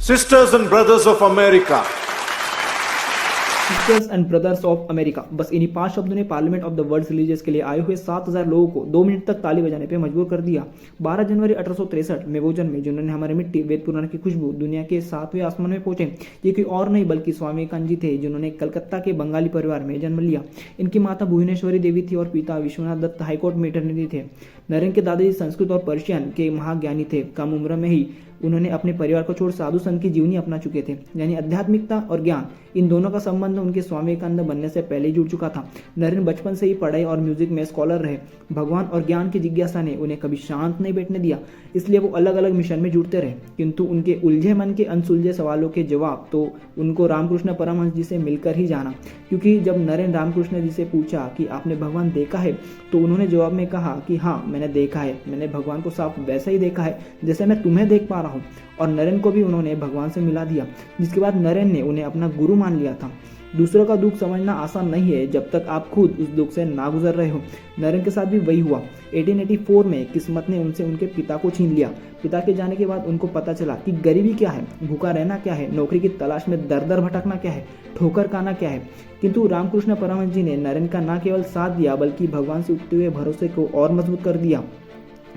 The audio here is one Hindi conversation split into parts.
Sisters and brothers of America, sisters and brothers of America, बस इन्हीं 5 शब्दों ने parliament of the world religious के लिए आए हुए 7,000 लोगों को 2 मिनट तक ताली बजाने पे मजबूर कर दिया। 12 जनवरी 1863 में वो जन्मे जिन्होंने हमारी मिट्टी वेद पुराण की खुशबू दुनिया के 7वें आसमान में पहुंचे। ये कोई और नहीं बल्कि स्वामी विवेकानंद जी थे, जिन्होंने कलकत्ता के बंगाली परिवार में जन्म लिया। इनकी माता भुवनेश्वरी देवी थी और पिता विश्वनाथ दत्त हाईकोर्ट में अटर्नी थे। नरेन के दादाजी संस्कृत और पर्शियन के महाज्ञानी थे। कम उम्र में ही उन्होंने अपने परिवार को छोड़ साधु संत की जीवनी अपना चुके थे, यानी आध्यात्मिकता और ज्ञान, इन दोनों का संबंध उनके स्वामी विवेकानंद बनने से पहले ही जुड़ चुका था। नरेन बचपन से ही पढ़ाई और म्यूजिक में स्कॉलर रहे। भगवान और ज्ञान की जिज्ञासा ने उन्हें कभी शांत नहीं बैठने दिया, इसलिए वो अलग अलग मिशन में जुड़ते रहे। किंतु उनके उलझे मन के अनसुलझे सवालों के जवाब तो उनको रामकृष्ण परमहंस जी से मिलकर ही जाना, क्योंकि जब नरेन रामकृष्ण जी से पूछा कि आपने भगवान देखा है, तो उन्होंने जवाब में कहा कि हाँ, मैंने देखा है। मैंने भगवान को साफ वैसा ही देखा है जैसे मैं तुम्हें देख पा रहा हूँ। और नरेन को भी उन्होंने भगवान से मिला दिया, जिसके बाद नरेन ने उन्हें अपना गुरु मान लिया था। दूसरों का दुख समझना आसान नहीं है जब तक आप खुद उस दुख से ना गुजर रहे हो। नरेन के साथ भी वही हुआ। 1884 में किस्मत ने उनसे उनके पिता को छीन लिया। पिता के जाने के बाद उनको पता चला कि गरीबी क्या है, भूखा रहना क्या है, नौकरी की तलाश में दर दर भटकना क्या है, ठोकर खाना क्या है। किंतु रामकृष्ण परमहंस जी ने नरेन का न केवल साथ दिया बल्कि भगवान से उठते हुए भरोसे को और मजबूत कर दिया।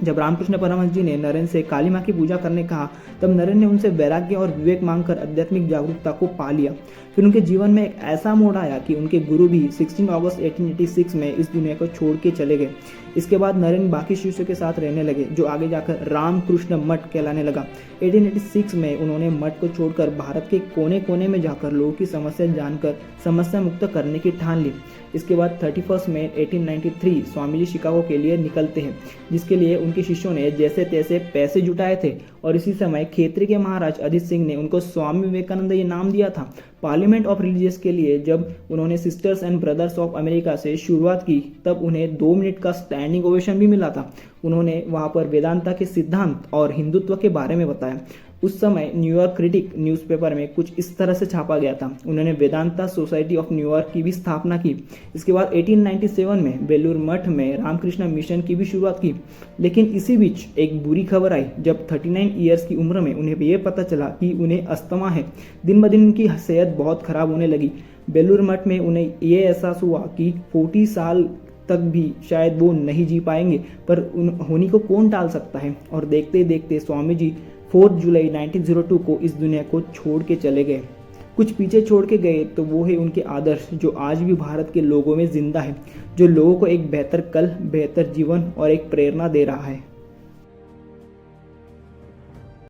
जब रामकृष्ण परमहंस जी ने नरेन से काली माँ की पूजा करने कहा, तब नरेन ने उनसे वैराग्य और विवेक मांगकर आध्यात्मिक जागरूकता को पा लिया। फिर उनके जीवन में एक ऐसा मोड़ आया कि उनके गुरु भी 16 अगस्त 1886 में इस दुनिया को छोड़ के चले गए। इसके बाद नरेन बाकी शिष्यों के साथ रहने लगे, जो आगे जाकर रामकृष्ण मठ कहलाने लगा। 1886 में उन्होंने मठ को छोड़कर भारत के कोने कोने में जाकर लोगों की समस्या जानकर समस्या मुक्त करने की ठान ली। इसके बाद 31 मई 1893 स्वामी जी शिकागो के लिए निकलते हैं, जिसके लिए उनके शिष्यों ने जैसे तैसे पैसे जुटाए थे। और इसी समय खेत्री के महाराज अजित सिंह ने उनको स्वामी विवेकानंद ये नाम दिया था। पार्लियामेंट ऑफ रिलीजियस के लिए जब उन्होंने sisters and brothers of America से शुरुआत की, तब उन्हें 2 मिनट का स्टैंडिंग ओवेशन भी मिला था। उन्होंने वहां पर वेदांता के सिद्धांत और हिंदुत्व के बारे में बताया। उस समय न्यूयॉर्क क्रिटिक न्यूज़पेपर में कुछ इस तरह से छापा गया था। उन्होंने वेदांता सोसाइटी ऑफ न्यूयॉर्क की भी स्थापना की। इसके बाद 1897 में बेलूर मठ में रामकृष्ण मिशन की भी शुरुआत की। लेकिन इसी बीच एक बुरी खबर आई, जब 39 ईयर्स की उम्र में उन्हें ये पता चला कि उन्हें अस्थमा है। दिन ब दिन उनकी सेहत बहुत खराब होने लगी। बेलूर मठ में उन्हें ये एहसास हुआ कि 40 साल तक भी शायद वो नहीं जी पाएंगे, पर होनी को कौन टाल सकता है। और देखते ही देखते स्वामी जी 4 जुलाई 1902 को इस दुनिया को छोड़ के चले गए। कुछ पीछे छोड़ के गए तो वो है उनके आदर्श, जो आज भी भारत के लोगों में जिंदा है, जो लोगों को एक बेहतर कल, बेहतर जीवन और एक प्रेरणा दे रहा है।